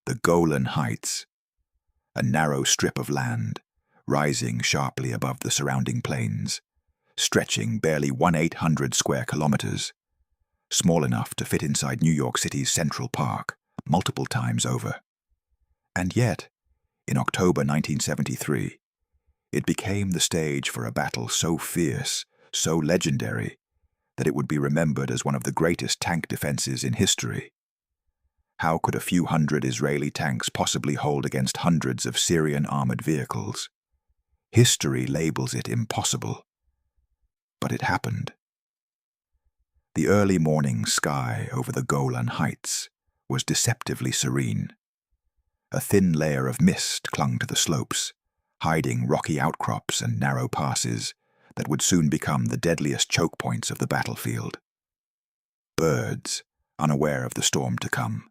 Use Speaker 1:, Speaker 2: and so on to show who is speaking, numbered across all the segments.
Speaker 1: the Golan Heights, a narrow strip of land, rising sharply above the surrounding plains, stretching barely 1/800 square kilometers, small enough to fit inside New York City's Central Park multiple times over. And yet, in October 1973, it became the stage for a battle so fierce, so legendary, that it would be remembered as one of the greatest tank defenses in history. How could a few hundred Israeli tanks possibly hold against hundreds of Syrian armored vehicles? History labels it impossible. But it happened. The early morning sky over the Golan Heights was deceptively serene. A thin layer of mist clung to the slopes, hiding rocky outcrops and narrow passes that would soon become the deadliest choke points of the battlefield. Birds, unaware of the storm to come,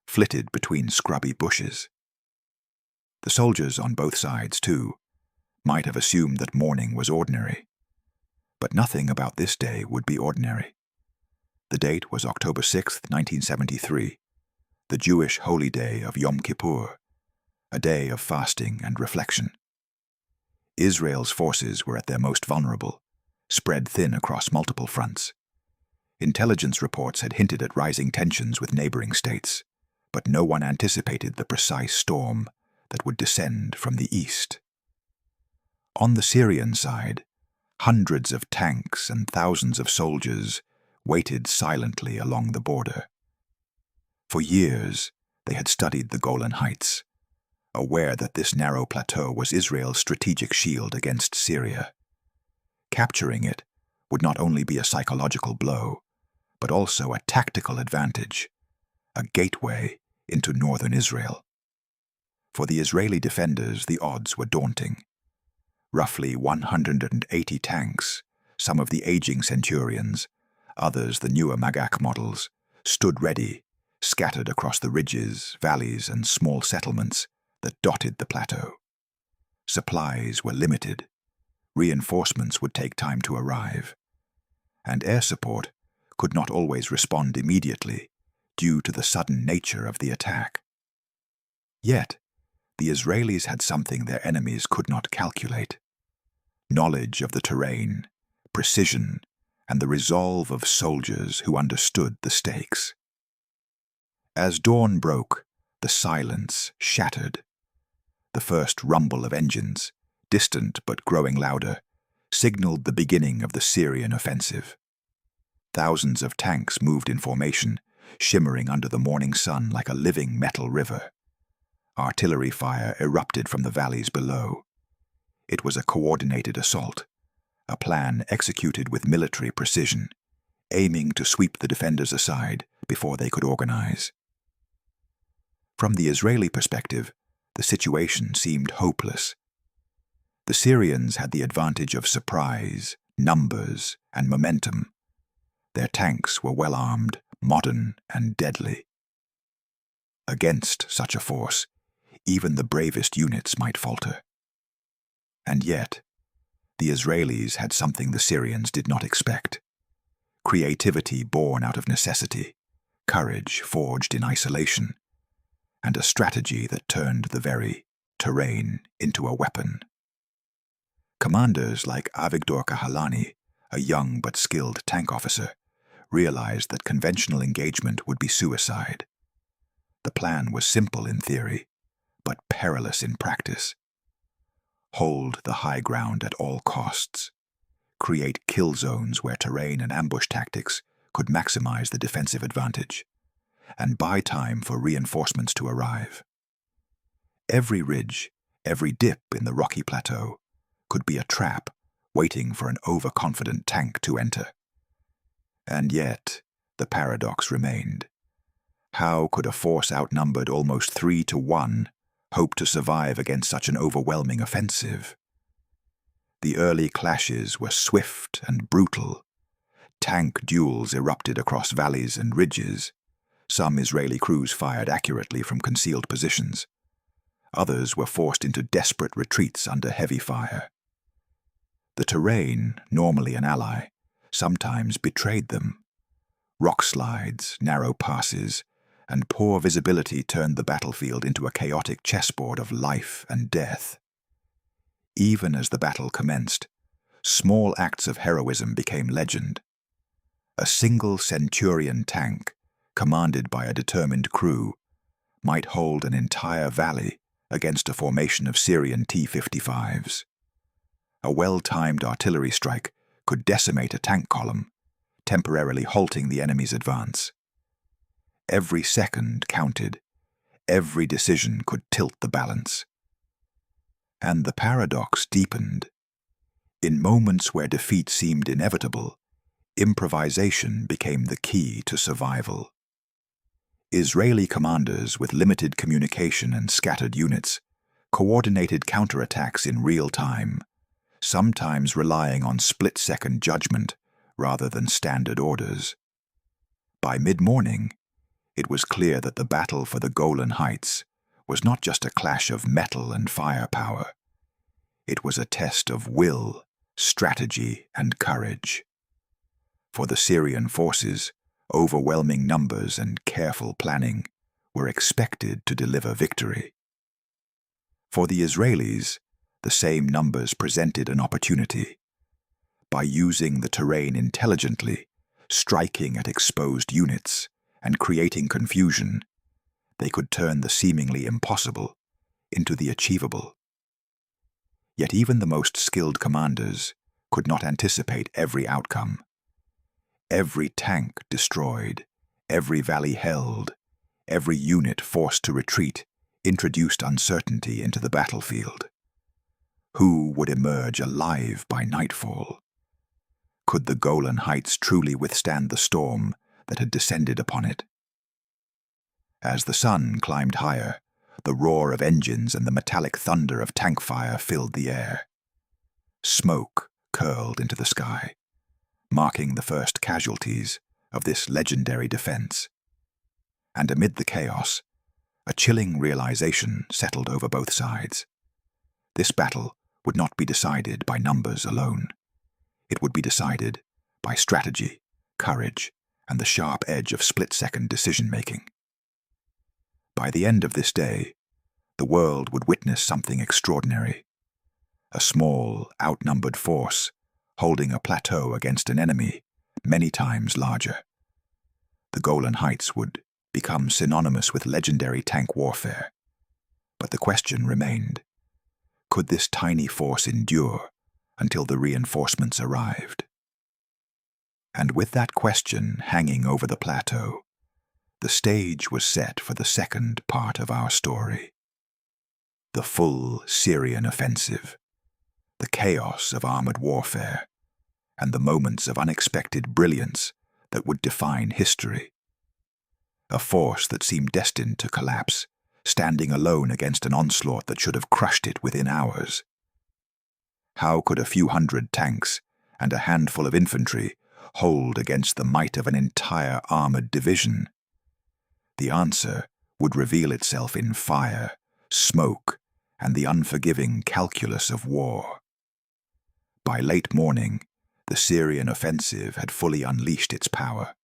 Speaker 1: flitted between scrubby bushes. The soldiers on both sides, too, might have assumed that morning was ordinary. But nothing about this day would be ordinary. The date was October 6, 1973, the Jewish holy day of Yom Kippur, a day of fasting and reflection. Israel's forces were at their most vulnerable, spread thin across multiple fronts. Intelligence reports had hinted at rising tensions with neighboring states, but no one anticipated the precise storm that would descend from the east. On the Syrian side, hundreds of tanks and thousands of soldiers waited silently along the border. For years, they had studied the Golan Heights, aware that this narrow plateau was Israel's strategic shield against Syria. Capturing it would not only be a psychological blow, but also a tactical advantage, a gateway into northern Israel. For the Israeli defenders, the odds were daunting. Roughly 180 tanks, some of the aging Centurions, others the newer Magak models, stood ready, scattered across the ridges, valleys, and small settlements that dotted the plateau. Supplies were limited. Reinforcements would take time to arrive. And air support could not always respond immediately due to the sudden nature of the attack. Yet, the Israelis had something their enemies could not calculate: knowledge of the terrain, precision, and the resolve of soldiers who understood the stakes. As dawn broke, the silence shattered. The first rumble of engines, distant but growing louder, signaled the beginning of the Syrian offensive. Thousands of tanks moved in formation, shimmering under the morning sun like a living metal river. Artillery fire erupted from the valleys below. It was a coordinated assault, a plan executed with military precision, aiming to sweep the defenders aside before they could organize. From the Israeli perspective, the situation seemed hopeless. The Syrians had the advantage of surprise, numbers, and momentum. Their tanks were well-armed, modern, and deadly. Against such a force, even the bravest units might falter. And yet, the Israelis had something the Syrians did not expect: creativity born out of necessity, courage forged in isolation, and a strategy that turned the very terrain into a weapon. Commanders like Avigdor Kahalani, a young but skilled tank officer, realized that conventional engagement would be suicide. The plan was simple in theory, but perilous in practice. Hold the high ground at all costs. Create kill zones where terrain and ambush tactics could maximize the defensive advantage, and buy time for reinforcements to arrive. Every ridge, every dip in the rocky plateau could be a trap waiting for an overconfident tank to enter. And yet, the paradox remained. How could a force outnumbered almost 3-1 hope to survive against such an overwhelming offensive? The early clashes were swift and brutal. Tank duels erupted across valleys and ridges. Some Israeli crews fired accurately from concealed positions. Others were forced into desperate retreats under heavy fire. The terrain, normally an ally, sometimes betrayed them. Rock slides, narrow passes, and poor visibility turned the battlefield into a chaotic chessboard of life and death. Even as the battle commenced, small acts of heroism became legend. A single Centurion tank, commanded by a determined crew, might hold an entire valley against a formation of Syrian T-55s. A well-timed artillery strike could decimate a tank column, temporarily halting the enemy's advance. Every second counted. Every decision could tilt the balance. And the paradox deepened. In moments where defeat seemed inevitable, improvisation became the key to survival. Israeli commanders with limited communication and scattered units coordinated counterattacks in real time, sometimes relying on split-second judgment rather than standard orders. By mid-morning, it was clear that the battle for the Golan Heights was not just a clash of metal and firepower. It was a test of will, strategy, and courage. For the Syrian forces, overwhelming numbers and careful planning were expected to deliver victory. For the Israelis, the same numbers presented an opportunity. By using the terrain intelligently, striking at exposed units, and creating confusion, they could turn the seemingly impossible into the achievable. Yet even the most skilled commanders could not anticipate every outcome. Every tank destroyed, every valley held, every unit forced to retreat introduced uncertainty into the battlefield. Who would emerge alive by nightfall? Could the Golan Heights truly withstand the storm that had descended upon it? As the sun climbed higher, the roar of engines and the metallic thunder of tank fire filled the air. Smoke curled into the sky, marking the first casualties of this legendary defense. And amid the chaos, a chilling realization settled over both sides. This battle would not be decided by numbers alone. It would be decided by strategy, courage, and the sharp edge of split-second decision-making. By the end of this day, the world would witness something extraordinary. A small, outnumbered force holding a plateau against an enemy many times larger. The Golan Heights would become synonymous with legendary tank warfare. But the question remained, could this tiny force endure until the reinforcements arrived? And with that question hanging over the plateau, the stage was set for the second part of our story. The full Syrian offensive, the chaos of armored warfare, and the moments of unexpected brilliance that would define history. A force that seemed destined to collapse, standing alone against an onslaught that should have crushed it within hours. How could a few hundred tanks and a handful of infantry hold against the might of an entire armored division? The answer would reveal itself in fire, smoke, and the unforgiving calculus of war. By late morning, the Syrian offensive had fully unleashed its power.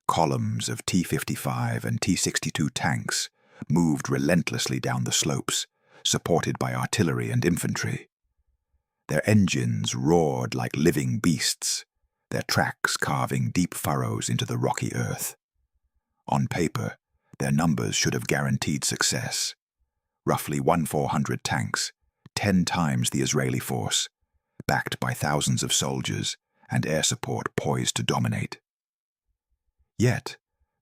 Speaker 1: Columns of T-55 and T-62 tanks moved relentlessly down the slopes, supported by artillery and infantry. Their engines roared like living beasts, their tracks carving deep furrows into the rocky earth. On paper, their numbers should have guaranteed success. Roughly 1,400 tanks, 10 times the Israeli force, backed by thousands of soldiers and air support poised to dominate. Yet,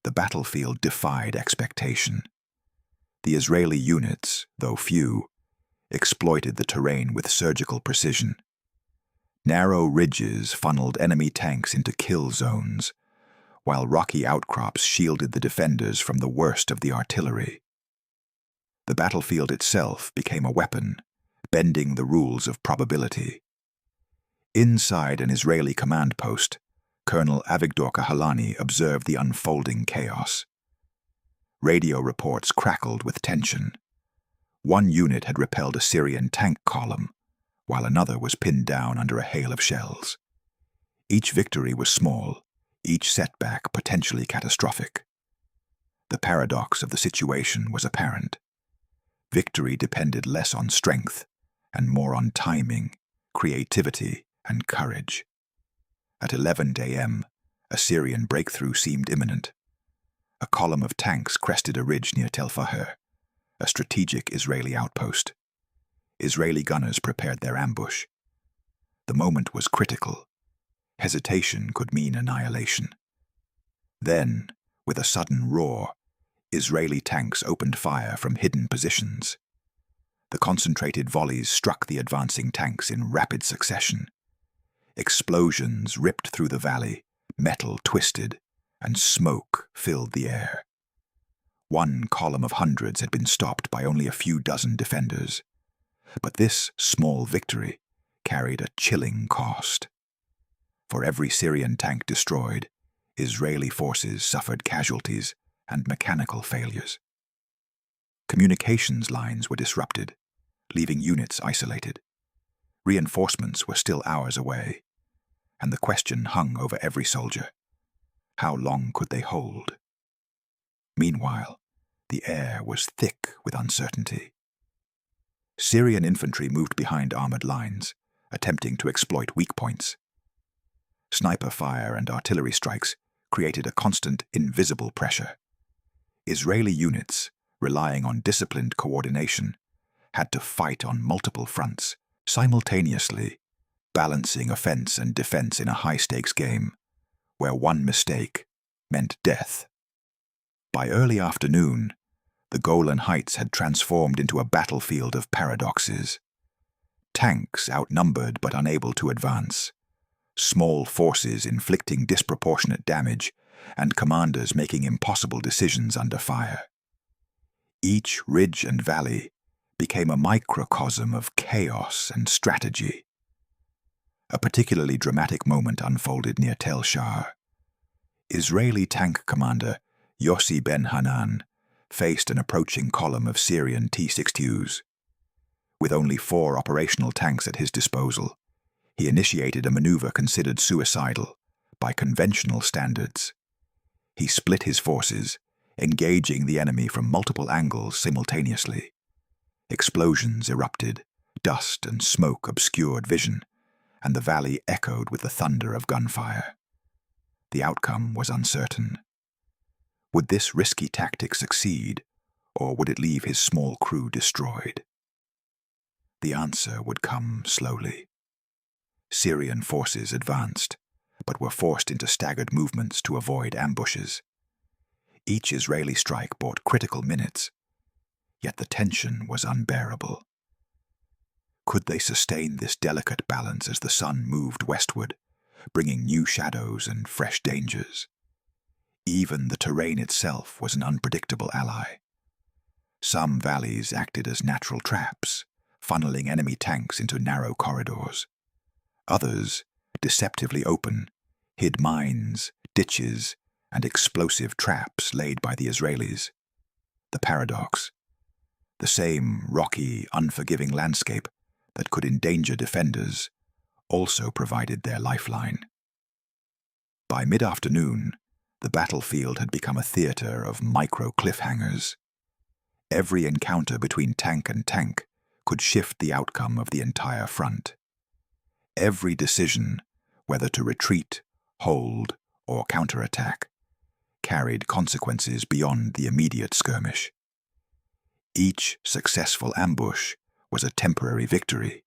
Speaker 1: the battlefield defied expectation. The Israeli units, though few, exploited the terrain with surgical precision. Narrow ridges funneled enemy tanks into kill zones, while rocky outcrops shielded the defenders from the worst of the artillery. The battlefield itself became a weapon, bending the rules of probability. Inside an Israeli command post, Colonel Avigdor Kahalani observed the unfolding chaos. Radio reports crackled with tension. One unit had repelled a Syrian tank column, while another was pinned down under a hail of shells. Each victory was small, each setback potentially catastrophic. The paradox of the situation was apparent. Victory depended less on strength and more on timing, creativity, and courage. At 11 a.m., a Syrian breakthrough seemed imminent. A column of tanks crested a ridge near Tel Faher, a strategic Israeli outpost. Israeli gunners prepared their ambush. The moment was critical. Hesitation could mean annihilation. Then, with a sudden roar, Israeli tanks opened fire from hidden positions. The concentrated volleys struck the advancing tanks in rapid succession. Explosions ripped through the valley, metal twisted, and smoke filled the air. One column of hundreds had been stopped by only a few dozen defenders. But this small victory carried a chilling cost. For every Syrian tank destroyed, Israeli forces suffered casualties and mechanical failures. Communications lines were disrupted, leaving units isolated. Reinforcements were still hours away, and the question hung over every soldier: how long could they hold? Meanwhile, the air was thick with uncertainty. Syrian infantry moved behind armored lines, attempting to exploit weak points. Sniper fire and artillery strikes created a constant, invisible pressure. Israeli units, relying on disciplined coordination, had to fight on multiple fronts, simultaneously, balancing offense and defense in a high-stakes game, where one mistake meant death. By early afternoon, the Golan Heights had transformed into a battlefield of paradoxes. Tanks outnumbered but unable to advance, small forces inflicting disproportionate damage, and commanders making impossible decisions under fire. Each ridge and valley became a microcosm of chaos and strategy. A particularly dramatic moment unfolded near Tel Shar. Israeli tank commander Yossi Ben Hanan faced an approaching column of Syrian T-62s. With only 4 operational tanks at his disposal, he initiated a maneuver considered suicidal by conventional standards. He split his forces, engaging the enemy from multiple angles simultaneously. Explosions erupted, dust and smoke obscured vision, and the valley echoed with the thunder of gunfire. The outcome was uncertain. Would this risky tactic succeed, or would it leave his small crew destroyed? The answer would come slowly. Syrian forces advanced, but were forced into staggered movements to avoid ambushes. Each Israeli strike bought critical minutes, yet the tension was unbearable. Could they sustain this delicate balance as the sun moved westward, bringing new shadows and fresh dangers? Even the terrain itself was an unpredictable ally. Some valleys acted as natural traps, funneling enemy tanks into narrow corridors. Others, deceptively open, hid mines, ditches, and explosive traps laid by the Israelis. The paradox: the same rocky, unforgiving landscape that could endanger defenders also provided their lifeline. By mid-afternoon, the battlefield had become a theater of micro-cliffhangers. Every encounter between tank and tank could shift the outcome of the entire front. Every decision, whether to retreat, hold, or counterattack, carried consequences beyond the immediate skirmish. Each successful ambush was a temporary victory,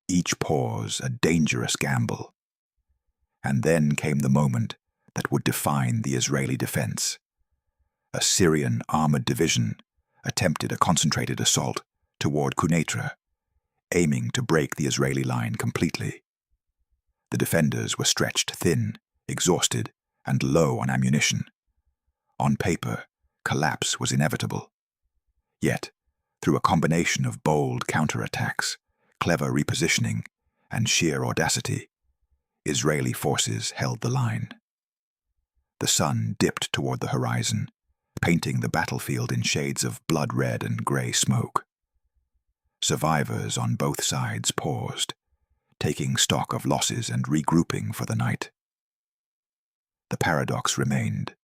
Speaker 1: each pause a dangerous gamble. And then came the moment that would define the Israeli defense. A Syrian armored division attempted a concentrated assault toward Quneitra, aiming to break the Israeli line completely. The defenders were stretched thin, exhausted, and low on ammunition. On paper, collapse was inevitable. Yet, through a combination of bold counterattacks, clever repositioning, and sheer audacity, Israeli forces held the line. The sun dipped toward the horizon, painting the battlefield in shades of blood red and gray smoke. Survivors on both sides paused, taking stock of losses and regrouping for the night. The paradox remained.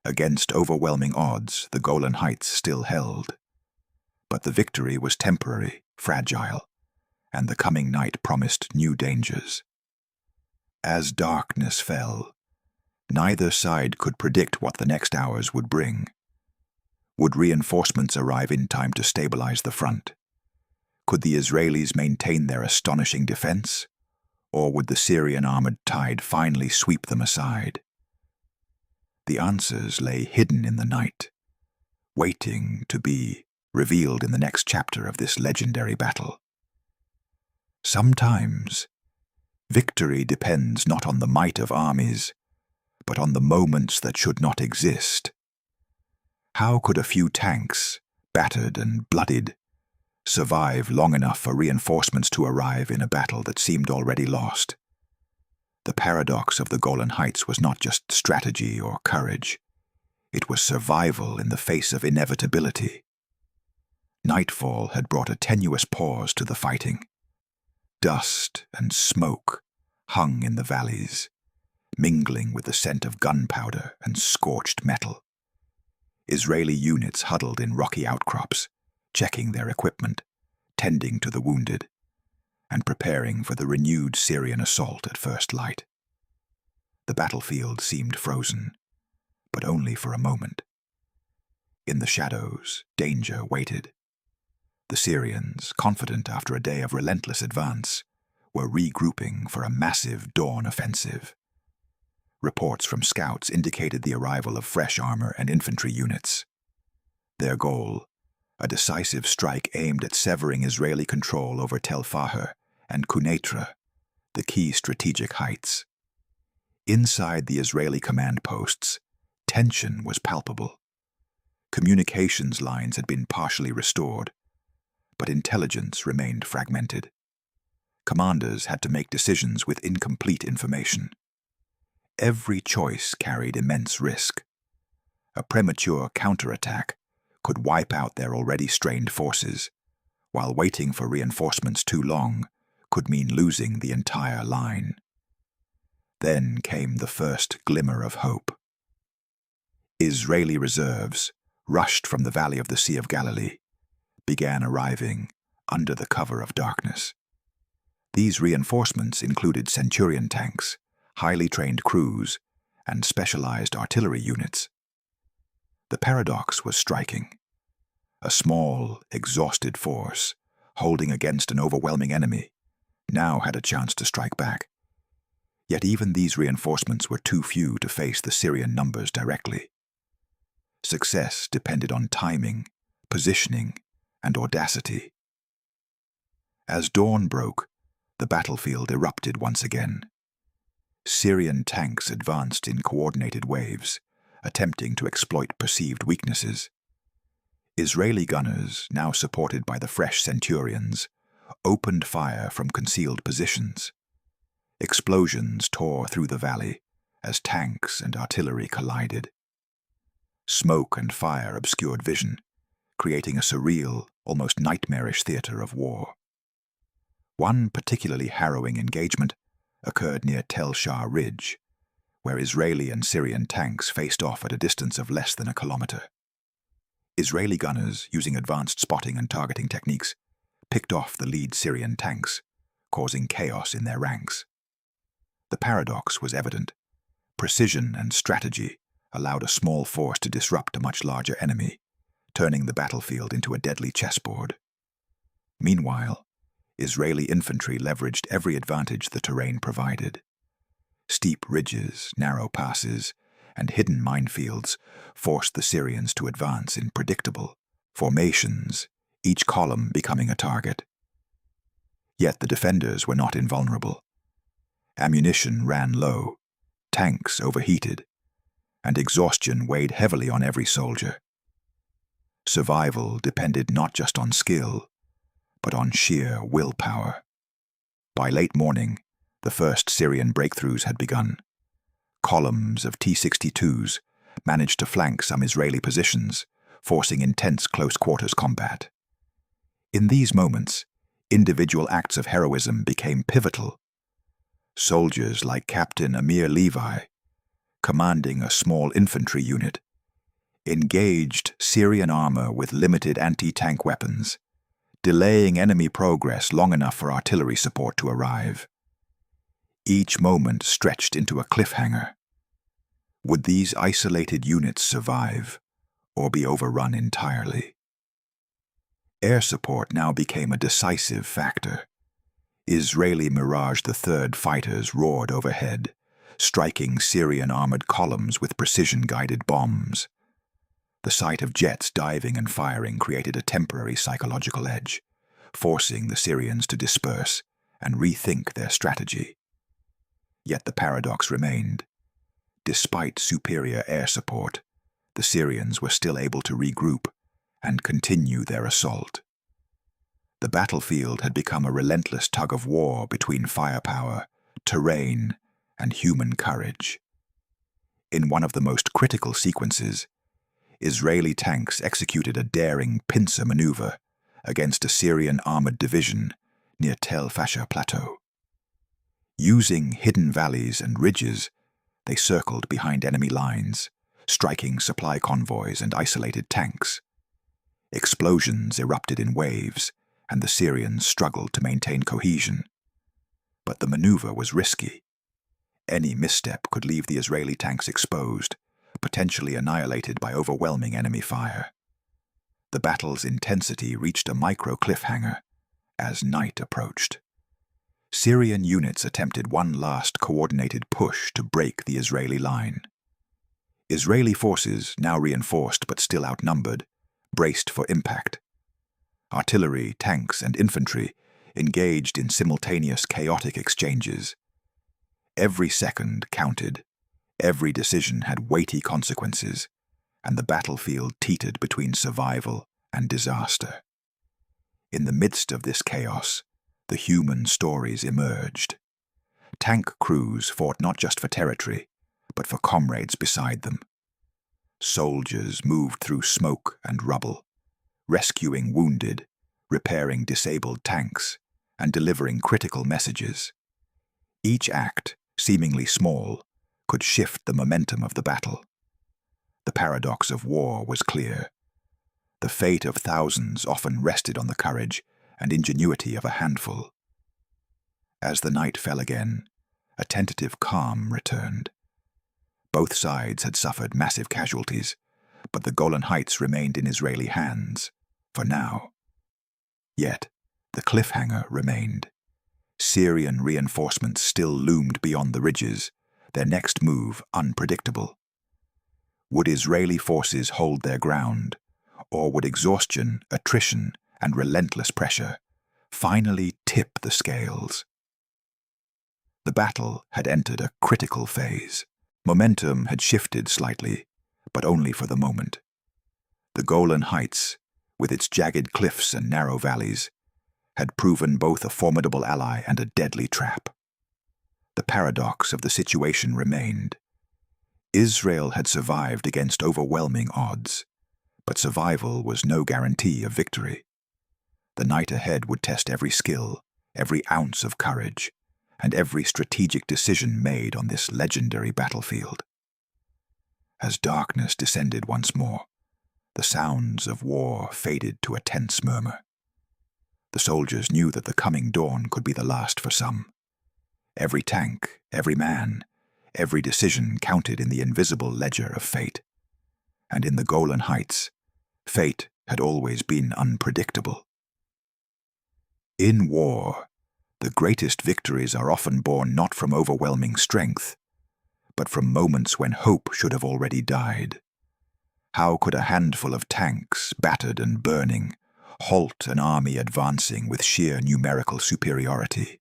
Speaker 1: Against overwhelming odds, the Golan Heights still held. But the victory was temporary, fragile, and the coming night promised new dangers. As darkness fell, neither side could predict what the next hours would bring. Would reinforcements arrive in time to stabilize the front? Could the Israelis maintain their astonishing defense? Or would the Syrian armored tide finally sweep them aside? The answers lay hidden in the night, waiting to be revealed in the next chapter of this legendary battle. Sometimes, victory depends not on the might of armies, but on the moments that should not exist. How could a few tanks, battered and bloodied, survive long enough for reinforcements to arrive in a battle that seemed already lost? The paradox of the Golan Heights was not just strategy or courage. It was survival in the face of inevitability. Nightfall had brought a tenuous pause to the fighting. Dust and smoke hung in the valleys, mingling with the scent of gunpowder and scorched metal. Israeli units huddled in rocky outcrops, checking their equipment, tending to the wounded, and preparing for the renewed Syrian assault at first light. The battlefield seemed frozen, but only for a moment. In the shadows, danger waited. The Syrians, confident after a day of relentless advance, were regrouping for a massive dawn offensive. Reports from scouts indicated the arrival of fresh armor and infantry units. Their goal, a decisive strike aimed at severing Israeli control over Tel Fahar and Quneitra, the key strategic heights. Inside the Israeli command posts, tension was palpable. Communications lines had been partially restored, but intelligence remained fragmented. Commanders had to make decisions with incomplete information. Every choice carried immense risk. A premature counterattack could wipe out their already strained forces, while waiting for reinforcements too long could mean losing the entire line. Then came the first glimmer of hope. Israeli reserves, rushed from the valley of the Sea of Galilee, began arriving under the cover of darkness. These reinforcements included Centurion tanks, highly trained crews, and specialized artillery units. The paradox was striking. A small, exhausted force, holding against an overwhelming enemy, now had a chance to strike back. Yet even these reinforcements were too few to face the Syrian numbers directly. Success depended on timing, positioning, and audacity. As dawn broke, the battlefield erupted once again. Syrian tanks advanced in coordinated waves, attempting to exploit perceived weaknesses. Israeli gunners, now supported by the fresh Centurions, opened fire from concealed positions. Explosions tore through the valley as tanks and artillery collided. Smoke and fire obscured vision, creating a surreal, almost nightmarish theater of war. One particularly harrowing engagement occurred near Tel Shah Ridge, where Israeli and Syrian tanks faced off at a distance of less than a kilometer. Israeli gunners, using advanced spotting and targeting techniques, picked off the lead Syrian tanks, causing chaos in their ranks. The paradox was evident. Precision and strategy allowed a small force to disrupt a much larger enemy, turning the battlefield into a deadly chessboard. Meanwhile, Israeli infantry leveraged every advantage the terrain provided. Steep ridges, narrow passes, and hidden minefields forced the Syrians to advance in predictable formations, each column becoming a target. Yet the defenders were not invulnerable. Ammunition ran low, tanks overheated, and exhaustion weighed heavily on every soldier. Survival depended not just on skill, but on sheer willpower. By late morning, the first Syrian breakthroughs had begun. Columns of T-62s managed to flank some Israeli positions, forcing intense close-quarters combat. In these moments, individual acts of heroism became pivotal. Soldiers like Captain Amir Levi, commanding a small infantry unit, engaged Syrian armor with limited anti-tank weapons, delaying enemy progress long enough for artillery support to arrive. Each moment stretched into a cliffhanger. Would these isolated units survive, or be overrun entirely? Air support now became a decisive factor. Israeli Mirage III fighters roared overhead, striking Syrian armored columns with precision-guided bombs. The sight of jets diving and firing created a temporary psychological edge, forcing the Syrians to disperse and rethink their strategy. Yet the paradox remained. Despite superior air support, the Syrians were still able to regroup and continue their assault. The battlefield had become a relentless tug-of-war between firepower, terrain, and human courage. In one of the most critical sequences, Israeli tanks executed a daring pincer maneuver against a Syrian armored division near Tel Fasher Plateau. Using hidden valleys and ridges, they circled behind enemy lines, striking supply convoys and isolated tanks. Explosions erupted in waves, and the Syrians struggled to maintain cohesion. But the maneuver was risky. Any misstep could leave the Israeli tanks exposed, potentially annihilated by overwhelming enemy fire. The battle's intensity reached a micro-cliffhanger as night approached. Syrian units attempted one last coordinated push to break the Israeli line. Israeli forces, now reinforced but still outnumbered, braced for impact. Artillery, tanks, and infantry engaged in simultaneous chaotic exchanges. Every second counted, every decision had weighty consequences, and the battlefield teetered between survival and disaster. In the midst of this chaos, the human stories emerged. Tank crews fought not just for territory, but for comrades beside them. Soldiers moved through smoke and rubble, rescuing wounded, repairing disabled tanks, and delivering critical messages. Each act, seemingly small, could shift the momentum of the battle. The paradox of war was clear. The fate of thousands often rested on the courage and ingenuity of a handful. As the night fell again, a tentative calm returned. Both sides had suffered massive casualties, but the Golan Heights remained in Israeli hands, for now. Yet, the cliffhanger remained. Syrian reinforcements still loomed beyond the ridges, their next move unpredictable. Would Israeli forces hold their ground, or would exhaustion, attrition, and relentless pressure finally tip the scales? The battle had entered a critical phase. Momentum had shifted slightly, but only for the moment. The Golan Heights, with its jagged cliffs and narrow valleys, had proven both a formidable ally and a deadly trap. The paradox of the situation remained. Israel had survived against overwhelming odds, but survival was no guarantee of victory. The night ahead would test every skill, every ounce of courage, and every strategic decision made on this legendary battlefield. As darkness descended once more, the sounds of war faded to a tense murmur. The soldiers knew that the coming dawn could be the last for some. Every tank, every man, every decision counted in the invisible ledger of fate. And in the Golan Heights, fate had always been unpredictable. In war, the greatest victories are often born not from overwhelming strength, but from moments when hope should have already died. How could a handful of tanks, battered and burning, halt an army advancing with sheer numerical superiority?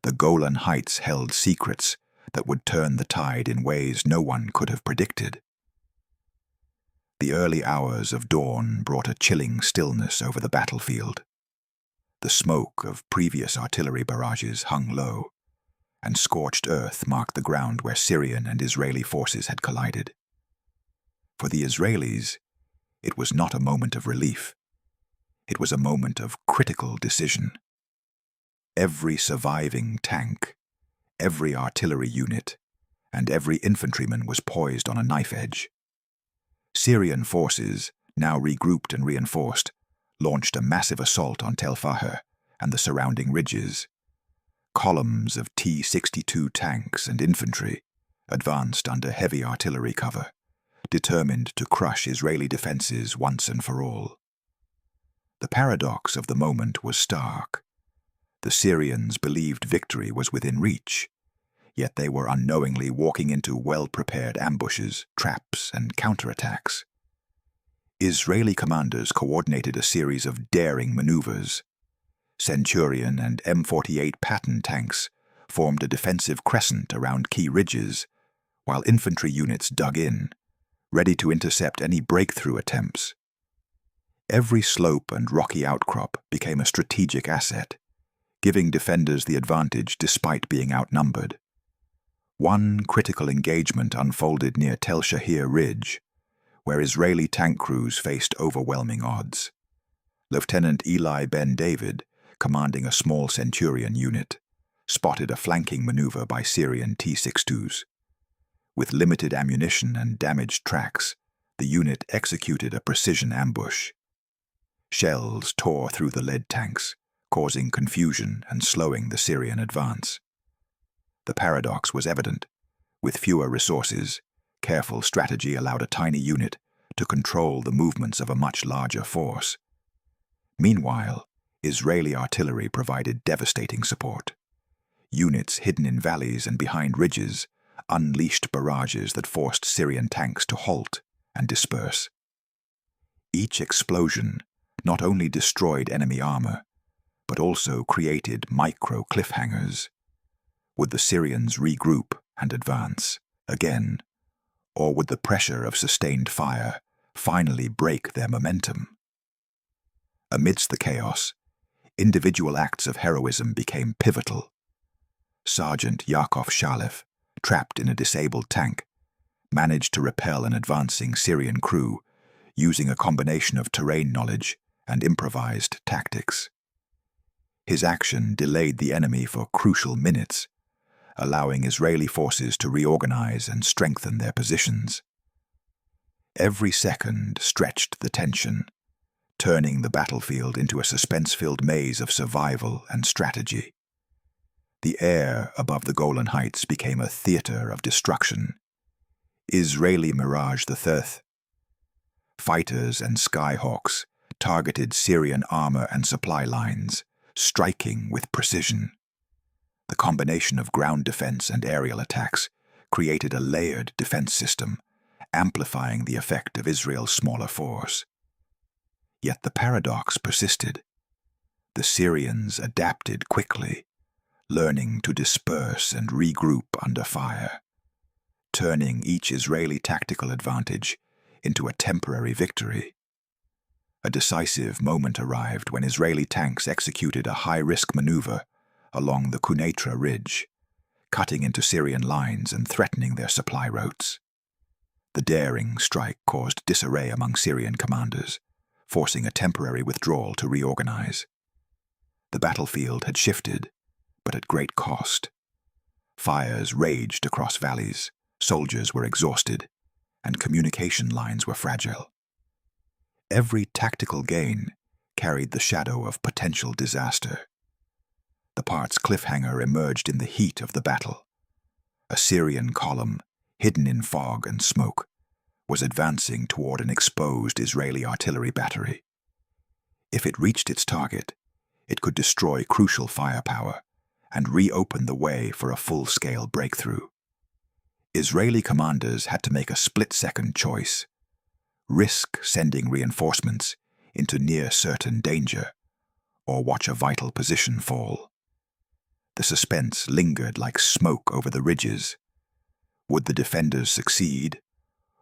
Speaker 1: The Golan Heights held secrets that would turn the tide in ways no one could have predicted. The early hours of dawn brought a chilling stillness over the battlefield. The smoke of previous artillery barrages hung low, and scorched earth marked the ground where Syrian and Israeli forces had collided. For the Israelis, it was not a moment of relief. It was a moment of critical decision. Every surviving tank, every artillery unit, and every infantryman was poised on a knife edge. Syrian forces, now regrouped and reinforced, launched a massive assault on Tel Faher and the surrounding ridges. Columns of T-62 tanks and infantry advanced under heavy artillery cover, determined to crush Israeli defenses once and for all. The paradox of the moment was stark. The Syrians believed victory was within reach, yet they were unknowingly walking into well-prepared ambushes, traps, and counterattacks. Israeli commanders coordinated a series of daring maneuvers. Centurion and M48 Patton tanks formed a defensive crescent around key ridges, while infantry units dug in, ready to intercept any breakthrough attempts. Every slope and rocky outcrop became a strategic asset, giving defenders the advantage despite being outnumbered. One critical engagement unfolded near Tel Shahir Ridge, where Israeli tank crews faced overwhelming odds. Lieutenant Eli Ben David, commanding a small Centurion unit, spotted a flanking maneuver by Syrian T-62s. With limited ammunition and damaged tracks, the unit executed a precision ambush. Shells tore through the lead tanks, causing confusion and slowing the Syrian advance. The paradox was evident. With fewer resources, careful strategy allowed a tiny unit to control the movements of a much larger force. Meanwhile, Israeli artillery provided devastating support. Units hidden in valleys and behind ridges unleashed barrages that forced Syrian tanks to halt and disperse. Each explosion not only destroyed enemy armor, but also created micro-cliffhangers. Would the Syrians regroup and advance again, or would the pressure of sustained fire finally break their momentum? Amidst the chaos, individual acts of heroism became pivotal. Sergeant Yakov Shalev, trapped in a disabled tank, managed to repel an advancing Syrian crew using a combination of terrain knowledge and improvised tactics. His action delayed the enemy for crucial minutes, allowing Israeli forces to reorganize and strengthen their positions. Every second stretched the tension, turning the battlefield into a suspense-filled maze of survival and strategy. The air above the Golan Heights became a theater of destruction. Israeli Mirage III. Fighters and Skyhawks targeted Syrian armor and supply lines, striking with precision. The combination of ground defense and aerial attacks created a layered defense system, amplifying the effect of Israel's smaller force. Yet the paradox persisted. The Syrians adapted quickly, learning to disperse and regroup under fire, turning each Israeli tactical advantage into a temporary victory. A decisive moment arrived when Israeli tanks executed a high-risk maneuver along the Quneitra Ridge, cutting into Syrian lines and threatening their supply routes. The daring strike caused disarray among Syrian commanders, forcing a temporary withdrawal to reorganize. The battlefield had shifted, but at great cost. Fires raged across valleys, soldiers were exhausted, and communication lines were fragile. Every tactical gain carried the shadow of potential disaster. The part's cliffhanger emerged in the heat of the battle. A Syrian column, hidden in fog and smoke, was advancing toward an exposed Israeli artillery battery. If it reached its target, it could destroy crucial firepower and reopen the way for a full-scale breakthrough. Israeli commanders had to make a split-second choice: risk sending reinforcements into near-certain danger, or watch a vital position fall. The suspense lingered like smoke over the ridges. Would the defenders succeed,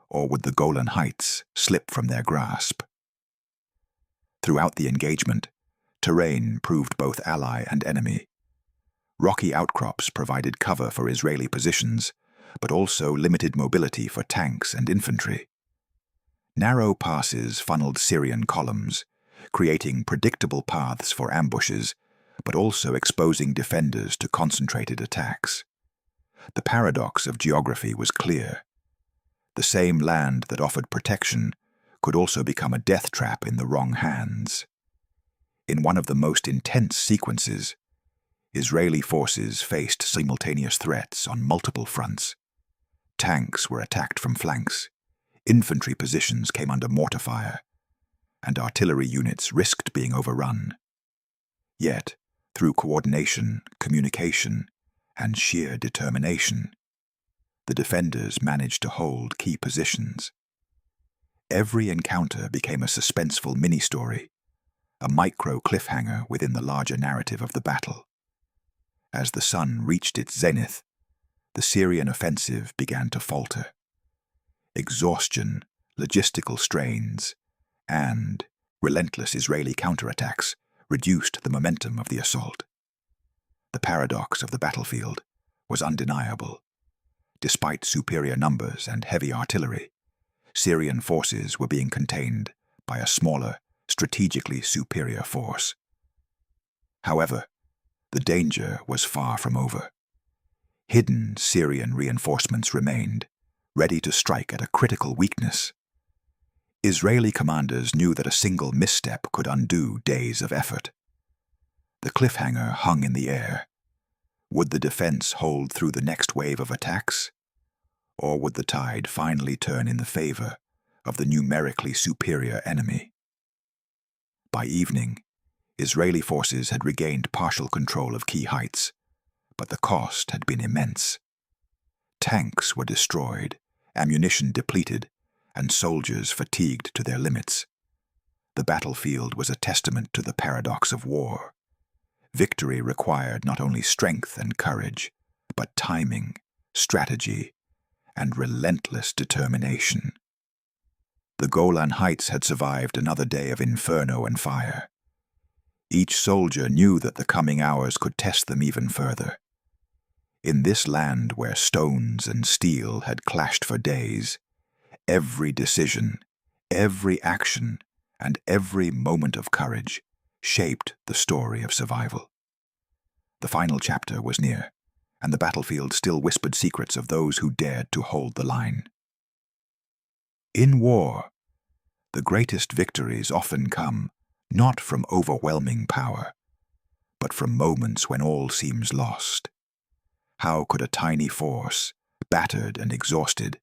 Speaker 1: or would the Golan Heights slip from their grasp? Throughout the engagement, terrain proved both ally and enemy. Rocky outcrops provided cover for Israeli positions, but also limited mobility for tanks and infantry. Narrow passes funneled Syrian columns, creating predictable paths for ambushes, but also exposing defenders to concentrated attacks. The paradox of geography was clear. The same land that offered protection could also become a death trap in the wrong hands. In one of the most intense sequences, Israeli forces faced simultaneous threats on multiple fronts. Tanks were attacked from flanks, infantry positions came under mortar fire, and artillery units risked being overrun. Yet, through coordination, communication, and sheer determination, the defenders managed to hold key positions. Every encounter became a suspenseful mini-story, a micro-cliffhanger within the larger narrative of the battle. As the sun reached its zenith, the Syrian offensive began to falter. Exhaustion, logistical strains, and relentless Israeli counterattacks reduced the momentum of the assault. The paradox of the battlefield was undeniable. Despite superior numbers and heavy artillery, Syrian forces were being contained by a smaller, strategically superior force. However, the danger was far from over. Hidden Syrian reinforcements remained, ready to strike at a critical weakness. Israeli commanders knew that a single misstep could undo days of effort. The cliffhanger hung in the air. Would the defense hold through the next wave of attacks? Or would the tide finally turn in the favor of the numerically superior enemy? By evening, Israeli forces had regained partial control of key heights, but the cost had been immense. Tanks were destroyed, ammunition depleted, and soldiers fatigued to their limits. The battlefield was a testament to the paradox of war. Victory required not only strength and courage, but timing, strategy, and relentless determination. The Golan Heights had survived another day of inferno and fire. Each soldier knew that the coming hours could test them even further. In this land where stones and steel had clashed for days, every decision, every action, and every moment of courage shaped the story of survival. The final chapter was near, and the battlefield still whispered secrets of those who dared to hold the line. In war, the greatest victories often come not from overwhelming power, but from moments when all seems lost. How could a tiny force, battered and exhausted,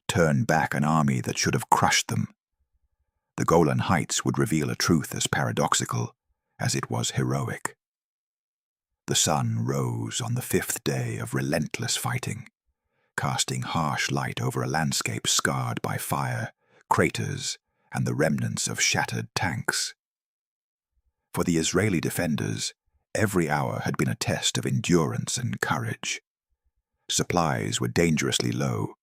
Speaker 1: turn back an army that should have crushed them? The Golan Heights would reveal a truth as paradoxical as it was heroic. The sun rose on the 5th day of relentless fighting, casting harsh light over a landscape scarred by fire, craters, and the remnants of shattered tanks. For the Israeli defenders, every hour had been a test of endurance and courage. Supplies were dangerously low,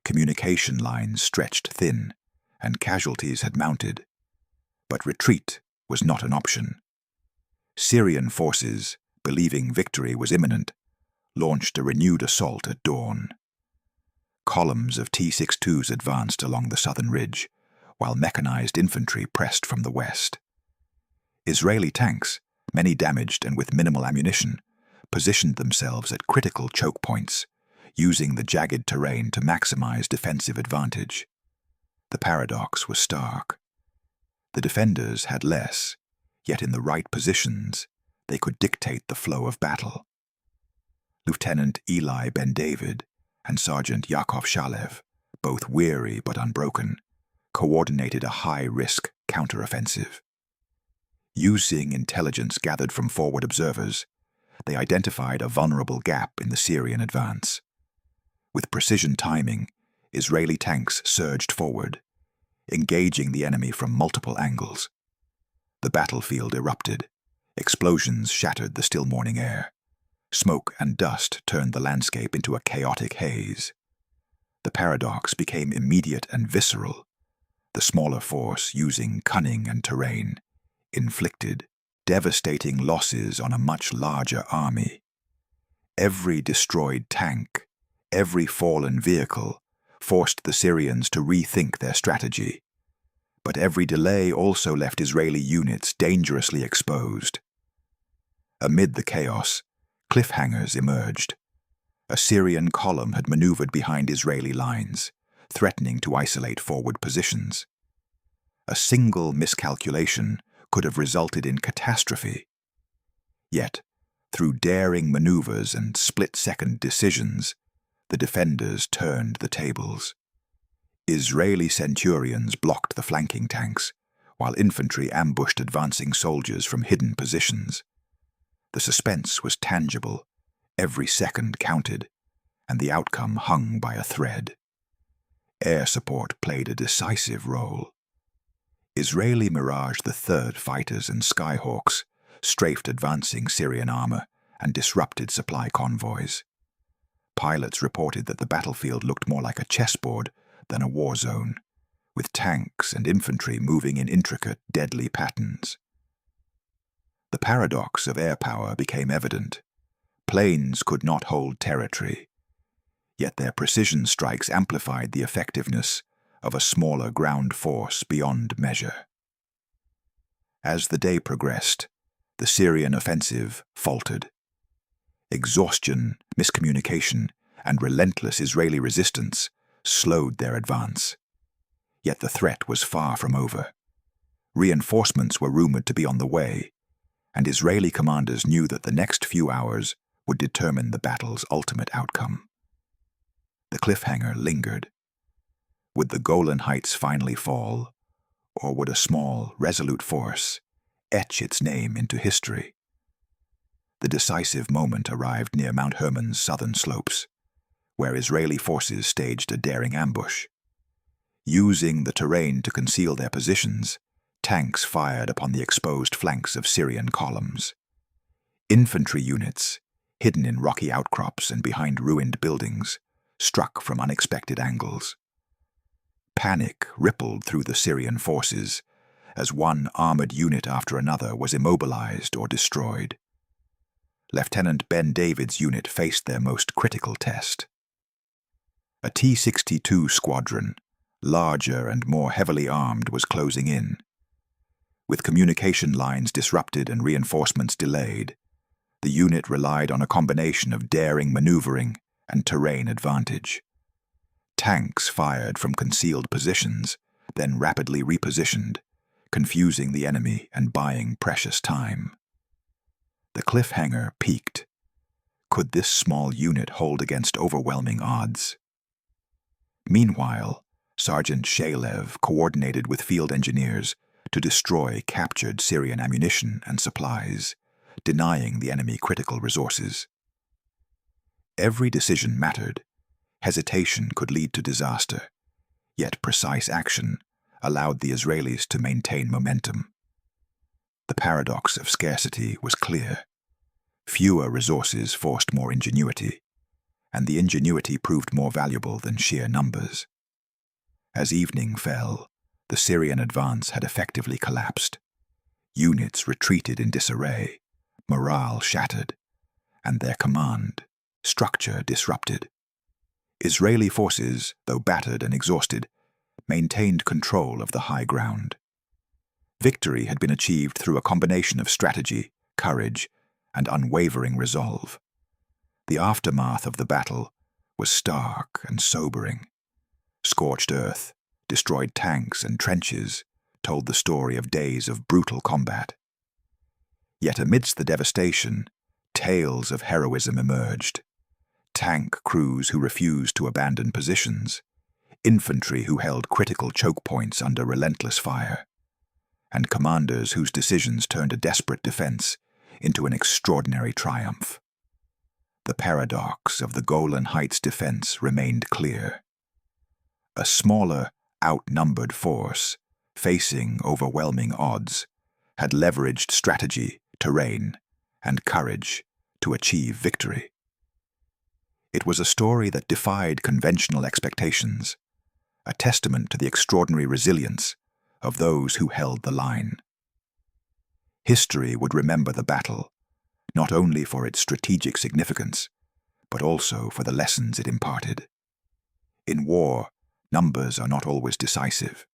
Speaker 1: communication lines stretched thin, and casualties had mounted. But retreat was not an option. Syrian forces, believing victory was imminent, launched a renewed assault at dawn. Columns of T-62s advanced along the southern ridge, while mechanized infantry pressed from the west. Israeli tanks, many damaged and with minimal ammunition, positioned themselves at critical choke points, using the jagged terrain to maximize defensive advantage. The paradox was stark. The defenders had less, yet in the right positions, they could dictate the flow of battle. Lieutenant Eli Ben David and Sergeant Yaakov Shalev, both weary but unbroken, coordinated a high-risk counteroffensive. Using intelligence gathered from forward observers, they identified a vulnerable gap in the Syrian advance. With precision timing, Israeli tanks surged forward, engaging the enemy from multiple angles. The battlefield erupted. Explosions shattered the still morning air. Smoke and dust turned the landscape into a chaotic haze. The paradox became immediate and visceral. The smaller force, using cunning and terrain, inflicted devastating losses on a much larger army. Every destroyed tank, every fallen vehicle, forced the Syrians to rethink their strategy. But every delay also left Israeli units dangerously exposed. Amid the chaos, cliffhangers emerged. A Syrian column had maneuvered behind Israeli lines, threatening to isolate forward positions. A single miscalculation could have resulted in catastrophe. Yet, through daring maneuvers and split-second decisions, the defenders turned the tables. Israeli centurions blocked the flanking tanks, while infantry ambushed advancing soldiers from hidden positions. The suspense was tangible, every second counted, and the outcome hung by a thread. Air support played a decisive role. Israeli Mirage III fighters and Skyhawks strafed advancing Syrian armor and disrupted supply convoys. Pilots reported that the battlefield looked more like a chessboard than a war zone, with tanks and infantry moving in intricate, deadly patterns. The paradox of air power became evident. Planes could not hold territory, yet their precision strikes amplified the effectiveness of a smaller ground force beyond measure. As the day progressed, the Syrian offensive faltered. Exhaustion, miscommunication, and relentless Israeli resistance slowed their advance. Yet the threat was far from over. Reinforcements were rumored to be on the way, and Israeli commanders knew that the next few hours would determine the battle's ultimate outcome. The cliffhanger lingered. Would the Golan Heights finally fall, or would a small, resolute force etch its name into history? The decisive moment arrived near Mount Hermon's southern slopes, where Israeli forces staged a daring ambush. Using the terrain to conceal their positions, tanks fired upon the exposed flanks of Syrian columns. Infantry units, hidden in rocky outcrops and behind ruined buildings, struck from unexpected angles. Panic rippled through the Syrian forces as one armored unit after another was immobilized or destroyed. Lieutenant Ben David's unit faced their most critical test. A T-62 squadron, larger and more heavily armed, was closing in. With communication lines disrupted and reinforcements delayed, the unit relied on a combination of daring maneuvering and terrain advantage. Tanks fired from concealed positions, then rapidly repositioned, confusing the enemy and buying precious time. The cliffhanger peaked. Could this small unit hold against overwhelming odds? Meanwhile, Sergeant Shalev coordinated with field engineers to destroy captured Syrian ammunition and supplies, denying the enemy critical resources. Every decision mattered. Hesitation could lead to disaster, yet precise action allowed the Israelis to maintain momentum. The paradox of scarcity was clear. Fewer resources forced more ingenuity, and the ingenuity proved more valuable than sheer numbers. As evening fell, the Syrian advance had effectively collapsed. Units retreated in disarray, morale shattered, and their command structure disrupted. Israeli forces, though battered and exhausted, maintained control of the high ground. Victory had been achieved through a combination of strategy, courage, and unwavering resolve. The aftermath of the battle was stark and sobering. Scorched earth, destroyed tanks and trenches told the story of days of brutal combat. Yet amidst the devastation, tales of heroism emerged. Tank crews who refused to abandon positions, infantry who held critical choke points under relentless fire, and commanders whose decisions turned a desperate defense into an extraordinary triumph. The paradox of the Golan Heights defense remained clear. A smaller, outnumbered force, facing overwhelming odds, had leveraged strategy, terrain, and courage to achieve victory. It was a story that defied conventional expectations, a testament to the extraordinary resilience of those who held the line. History would remember the battle, not only for its strategic significance, but also for the lessons it imparted. In war, numbers are not always decisive.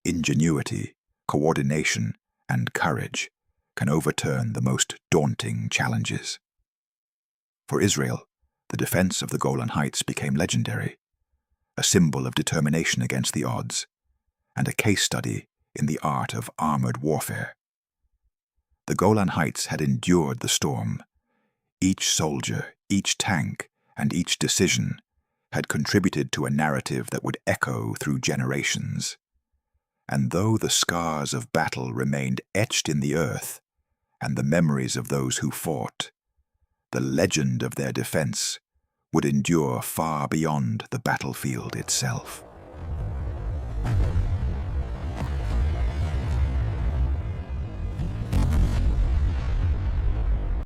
Speaker 1: Ingenuity, coordination, and courage can overturn the most daunting challenges. For Israel, the defense of the Golan Heights became legendary, a symbol of determination against the odds, and a case study in the art of armored warfare. The Golan Heights had endured the storm. Each soldier, each tank, and each decision had contributed to a narrative that would echo through generations. And though the scars of battle remained etched in the earth, and the memories of those who fought, the legend of their defense would endure far beyond the battlefield itself.